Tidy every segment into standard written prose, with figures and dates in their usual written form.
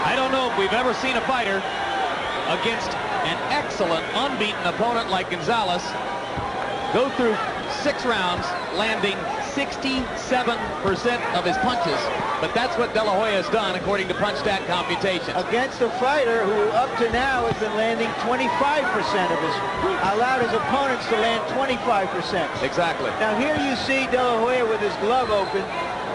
I don't know if we've ever seen a fighter against an excellent, unbeaten opponent like Gonzalez go through 6 rounds, landing 67% of his punches. But that's what De La Hoya has done, according to PunchStat computations. Against a fighter who, up to now, has been landing 25% of his, allowed his opponents to land 25%. Exactly. Now here you see De La Hoya with his glove open,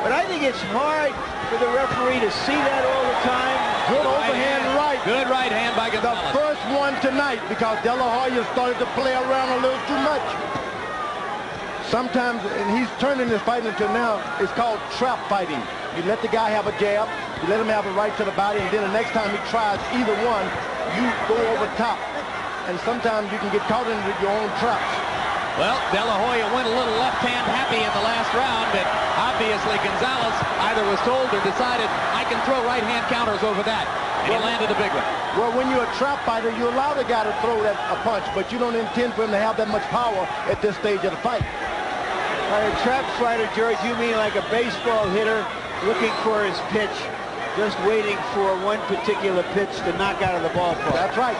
but I think it's hard for the referee to see that all the time. Good overhand right. Good right hand by Gonzalez. The first one tonight, because De La Hoya started to play around a little too much. Sometimes, and he's turning his fighting into now, it's called trap fighting. You let the guy have a jab, you let him have a right to the body, and then the next time he tries either one, you go over top. And sometimes you can get caught into your own traps. Well, De La Hoya went a little left-hand happy in the last round, but obviously Gonzalez either was told or decided, I can throw right-hand counters over that. And he landed a big one. Well, when you're a trap fighter, you allow the guy to throw a punch, but you don't intend for him to have that much power at this stage of the fight. By a trap fighter, George, you mean like a baseball hitter looking for his pitch, just waiting for one particular pitch to knock out of the ballpark. That's right.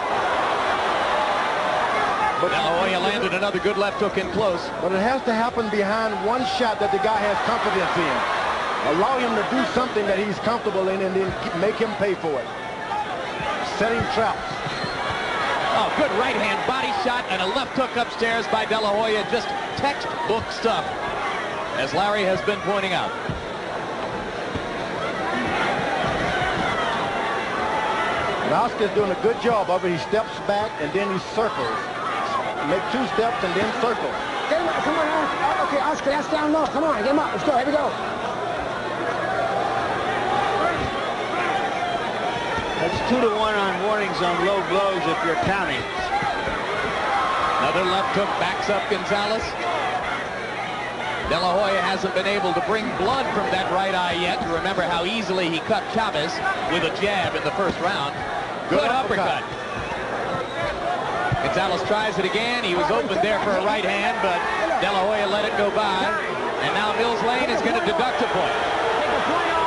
But De La Hoya landed another good left hook in close. But it has to happen behind one shot that the guy has confidence in. Allow him to do something that he's comfortable in and then make him pay for it. Setting traps. Oh, good right-hand body shot and a left hook upstairs by De La Hoya. Just textbook stuff, as Larry has been pointing out. And Oscar's doing a good job of it. He steps back and then he circles. Make 2 steps and then circle. Get him up. Come on, Oscar. Okay, Oscar, that's down low. Come on, get him up. Let's go. Here we go. That's 2-1 on warnings on low blows if you're counting. Another left hook backs up Gonzalez. De La Hoya hasn't been able to bring blood from that right eye yet. You remember how easily he cut Chavez with a jab in the first round. Good uppercut. Gonzalez tries it again. He was open there for a right hand, but De La Hoya let it go by. And now Mills Lane is going to deduct a point.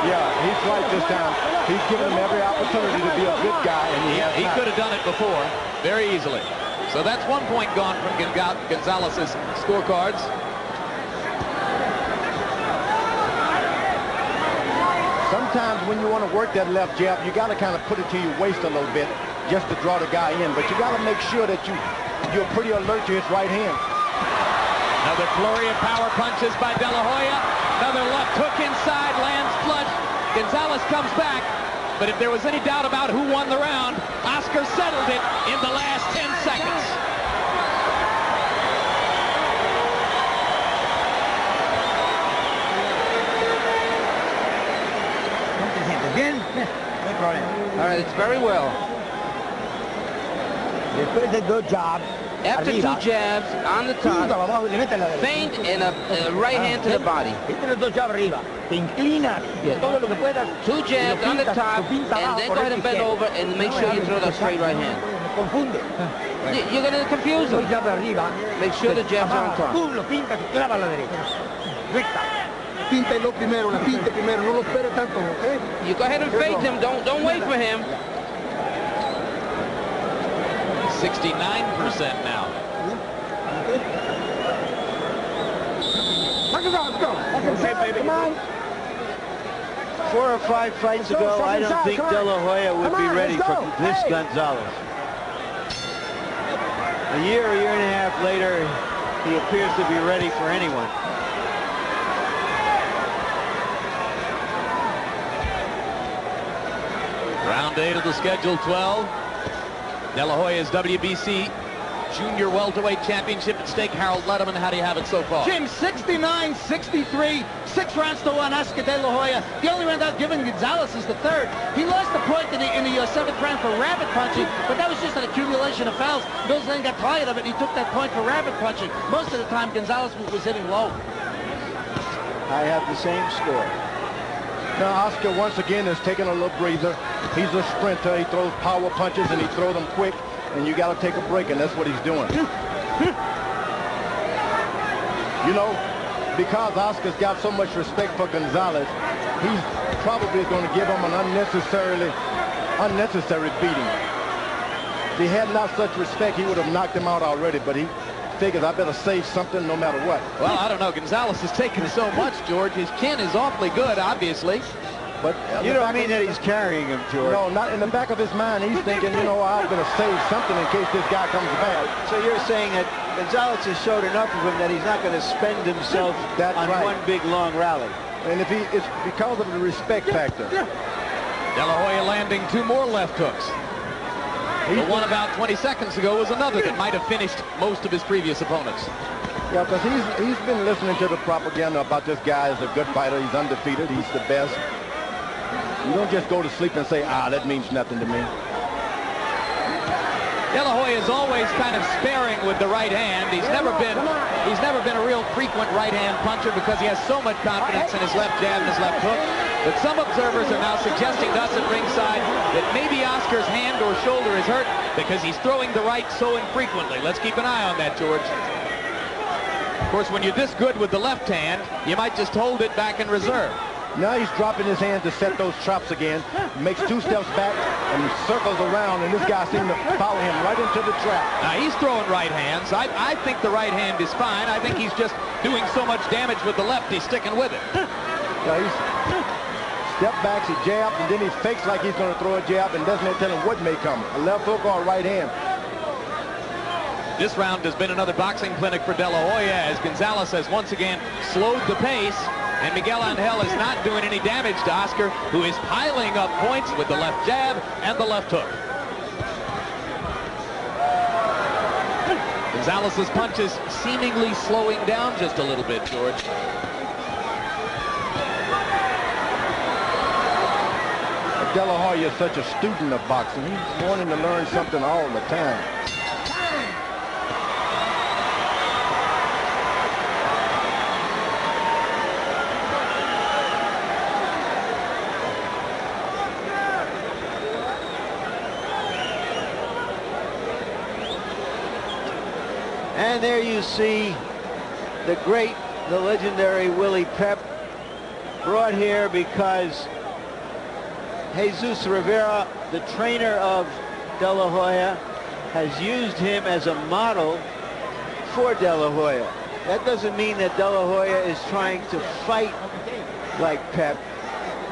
Yeah, he's right this time. He's given him every opportunity to be a good guy, and he could have done it before very easily. So that's 1 point gone from Gonzalez's scorecards. Sometimes when you want to work that left jab, you got to kind of put it to your waist a little bit just to draw the guy in. But you got to make sure that you're pretty alert to his right hand. Another flurry of power punches by De La Hoya. Another left hook inside, lands flush. Gonzalez comes back. But if there was any doubt about who won the round, Oscar settled it in the last 10 seconds. All right, it's very well. Después de 2 jabs. After 2 jabs on the top, feint and a right hand to the body. Este 2 jabs arriba. Te inclinas todo lo que puedas. 2 jabs on the top, and then go ahead and bend over and make sure you throw that straight right hand. Confunde. You're going to confuse him. 2 jabs arriba. Make sure the jabs are on top. Tú lo pintas y clava a la derecha. Recta. Píntalo primero, la pinte primero, no lo espere tanto, ¿ok? You go ahead and feint him. Don't wait for him. 69% now. Let's go. Okay, come on. 4 or 5 fights ago, I don't think De La Hoya would be ready for this Gonzalez. A year and a half later, he appears to be ready for anyone. Round 8 of the scheduled 12. De La Hoya's WBC Junior Welterweight Championship at stake. Harold Letterman, how do you have it so far? Jim, 69-63, 6 rounds to 1, Oscar De La Hoya. The only round I've given Gonzalez is the 3rd. He lost the point in the 7th round for rabbit punching, but that was just an accumulation of fouls. Mills Lane got tired of it, and he took that point for rabbit punching. Most of the time, Gonzalez was hitting low. I have the same score. Now, Oscar, once again, is taking a little breather. He's a sprinter. He throws power punches, and he throws them quick. And you got to take a break, and that's what he's doing. You know, because Oscar's got so much respect for Gonzalez, he's probably going to give him an unnecessarily unnecessary beating. If he had not such respect, he would have knocked him out already, but he figures I better save something no matter what. Well, I don't know. Gonzalez has taken so much, George. His chin is awfully good, obviously. But you don't mean that he's carrying him, George? No, not in the back of his mind. He's thinking, you know, I'm going to save something in case this guy comes back. So you're saying that Gonzalez has showed enough of him that he's not going to spend himself on one big, long rally. And if it's because of the respect factor. De La Hoya landing 2 more left hooks. The one about 20 seconds ago was another that might have finished most of his previous opponents. Yeah, because he's been listening to the propaganda about this guy is a good fighter. He's undefeated. He's the best. You don't just go to sleep and say, that means nothing to me. De La Hoya is always kind of sparing with the right hand. He's never been a real frequent right hand puncher because he has so much confidence in his left jab and his left hook. But some observers are now suggesting to us at ringside that maybe Oscar's hand or shoulder is hurt because he's throwing the right so infrequently. Let's keep an eye on that, George. Of course, when you're this good with the left hand, you might just hold it back in reserve. Now he's dropping his hand to set those traps again, makes 2 steps back and circles around, and this guy seems to follow him right into the trap. Now he's throwing right hands. I think the right hand is fine. I think he's just doing so much damage with the left, he's sticking with it. Now he's step backs, he jabs, and then he fakes like he's going to throw a jab and doesn't tell him what may come, a left hook or a right hand. This round has been another boxing clinic for De La Hoya as Gonzalez has once again slowed the pace. And Miguel Angel is not doing any damage to Oscar, who is piling up points with the left jab and the left hook. Gonzalez's punches seemingly slowing down just a little bit, George. De La Hoya is such a student of boxing. He's wanting to learn something all the time. And there you see the great, the legendary Willie Pep, brought here because Jesus Rivera, the trainer of De La Hoya, has used him as a model for De La Hoya. That doesn't mean that De La Hoya is trying to fight like Pep.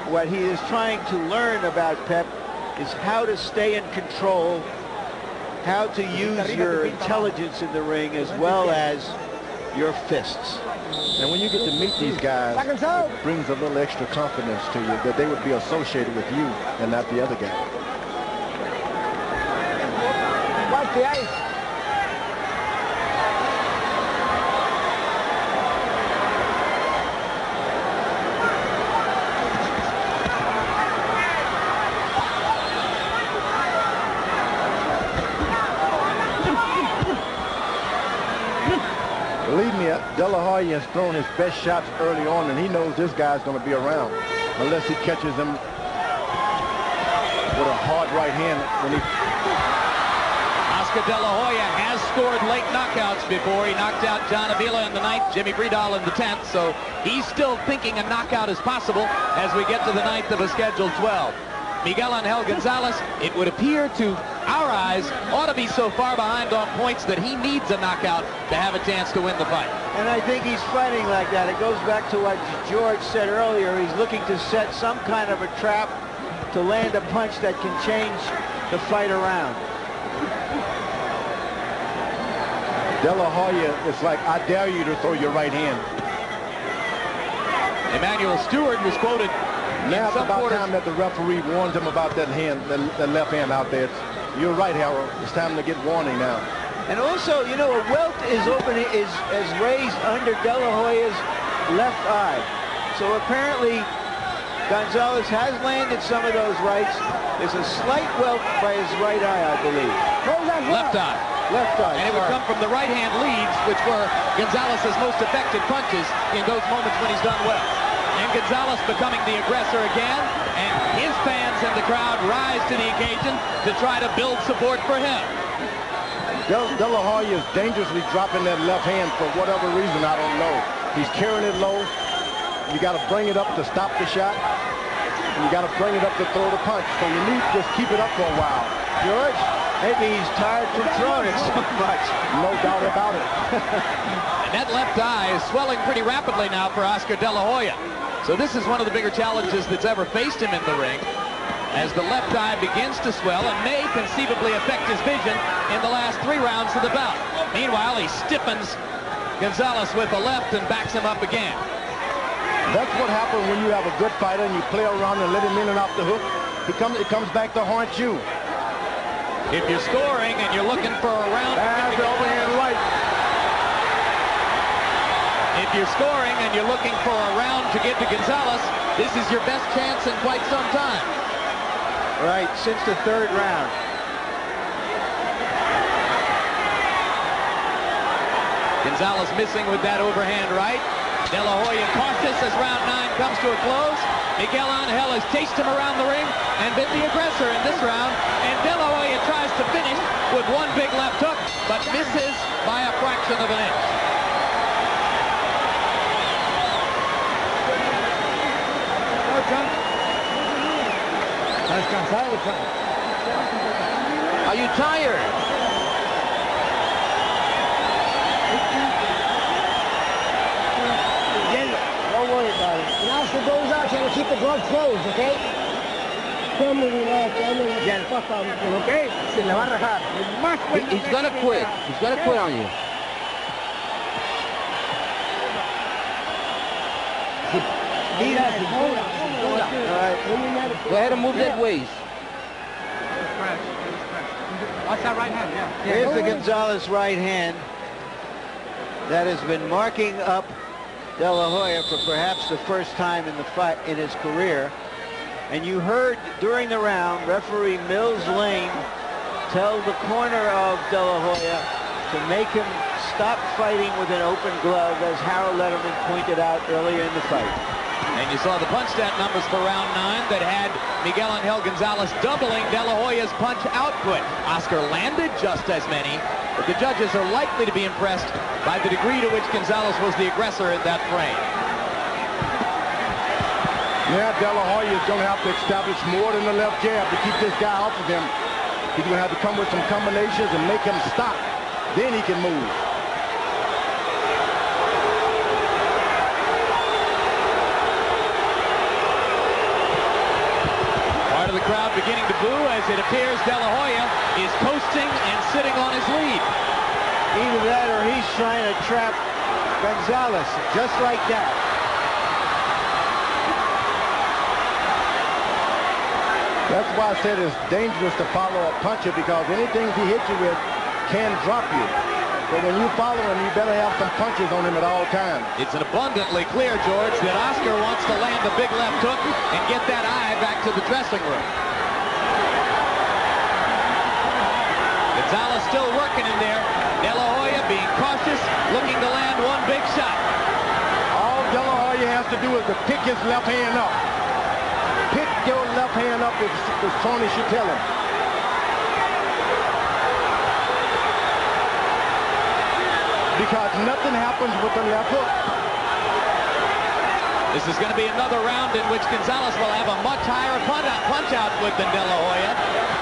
What he is trying to learn about Pep is how to stay in control, how to use your intelligence in the ring as well as your fists. And when you get to meet these guys, it brings a little extra confidence to you that they would be associated with you and not the other guy. Watch the ice. Believe me, De La Hoya has thrown his best shots early on, and he knows this guy's going to be around unless he catches him with a hard right hand. When he... Oscar De La Hoya has scored late knockouts before. He knocked out John Avila in the 9th, Jimmy Bredal in the 10th, so he's still thinking a knockout is possible as we get to the 9th of a scheduled 12. Miguel Angel Gonzalez, it would appear to our eyes, ought to be so far behind on points that he needs a knockout to have a chance to win the fight. And I think he's fighting like that. It goes back to what George said earlier. He's looking to set some kind of a trap to land a punch that can change the fight around. De La Hoya, it's like, I dare you to throw your right hand. Emmanuel Stewart was quoted now it's about time that the referee warns him about that hand, the left hand out there. You're right, Harold. It's time to get warning now. And also, you know, a welt is raised under De La Hoya's left eye. So apparently, Gonzalez has landed some of those rights. There's a slight welt by his right eye, I believe. Left eye. Left eye. And it would come from the right hand leads, which were Gonzalez's most effective punches in those moments when he's done well. And Gonzalez becoming the aggressor again, and his fans in the crowd rise to the occasion to try to build support for him. De La Hoya is dangerously dropping that left hand for whatever reason, I don't know. He's carrying it low. You got to bring it up to stop the shot. and you got to bring it up to throw the punch. So you need to just keep it up for a while. George, maybe he's tired from throwing it so much. No doubt about it. And that left eye is swelling pretty rapidly now for Oscar De La Hoya. So this is one of the bigger challenges that's ever faced him in the ring, as the left eye begins to swell and may conceivably affect his vision in the last 3 rounds of the bout. Meanwhile, he stiffens Gonzalez with the left and backs him up again. That's what happens when you have a good fighter and you play around and let him in and off the hook. It comes back to haunt you. If you're scoring and you're looking for a round... That's the overhand right. If you're scoring and you're looking for a round to get to Gonzalez, this is your best chance in quite some time. Right, since the 3rd round. Gonzalez missing with that overhand right. De La Hoya cautious as round 9 comes to a close. Miguel Angel has chased him around the ring and been the aggressor in this round. And De La Hoya tries to finish with one big left hook, but misses by a fraction of an inch. Are you tired? Don't worry about it. When Oscar goes out, you have to keep the glove closed, okay? Come and relax. Yeah, fuck off, okay? Se le va a rajar. He's gonna quit. He's gonna quit on you. Go ahead and move that waist. Watch that right hand, yeah. Here's the Gonzalez right hand that has been marking up De La Hoya for perhaps the first time in the fight in his career. And you heard during the round referee Mills Lane tell the corner of De La Hoya to make him stop fighting with an open glove, as Harold Letterman pointed out earlier in the fight. And you saw the punch stat numbers for round 9 that had Miguel Angel Gonzalez doubling De La Hoya's punch output. Oscar landed just as many, but the judges are likely to be impressed by the degree to which Gonzalez was the aggressor in that frame. Yeah, De La Hoya is going to have to establish more than the left jab to keep this guy off of him. He's going to have to come with some combinations and make him stop. Then he can move. Part of the crowd beginning to boo as it appears De La Hoya is coasting and sitting on his lead. Either that or he's trying to trap Gonzalez, just like that. That's why I said it's dangerous to follow a puncher, because anything he hits you with can drop you. But when you follow him, you better have some punches on him at all times. It's an abundantly clear, George, that Oscar wants to land a big left hook and get that eye back to the dressing room. Gonzalez still working in there. De La Hoya being cautious, looking to land one big shot. All De La Hoya has to do is to pick his left hand up. Pick your left hand up, as Tony should tell him. Because nothing happens with the left hook. This is going to be another round in which Gonzalez will have a much higher punch output than De La Hoya.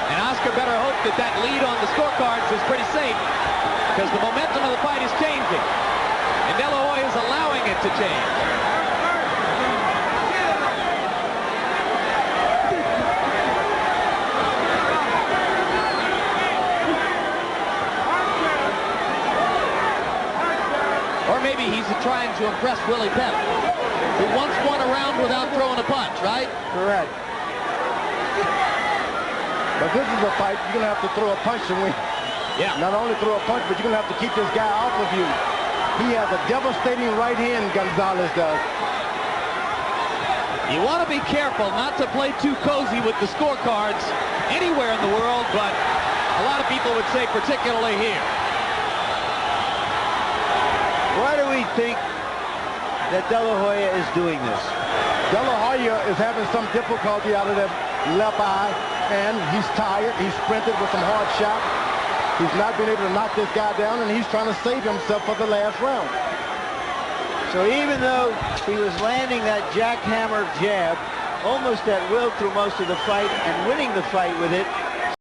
And Oscar better hope that that lead on the scorecards is pretty safe, because the momentum of the fight is changing. And De La Hoya is allowing it to change. Or maybe he's trying to impress Willie Pep, who once won a round without throwing a punch, right? Correct. But this is a fight you're going to have to throw a punch to win. Yeah. Not only throw a punch, but you're going to have to keep this guy off of you. He has a devastating right hand, Gonzalez does. You want to be careful not to play too cozy with the scorecards anywhere in the world, but a lot of people would say particularly here. Why do we think that De La Hoya is doing this? De La Hoya is having some difficulty out of that left eye, and he's tired. He's sprinted with some hard shots. He's not been able to knock this guy down, and he's trying to save himself for the last round. So even though he was landing that jackhammer jab, almost at will through most of the fight and winning the fight with it.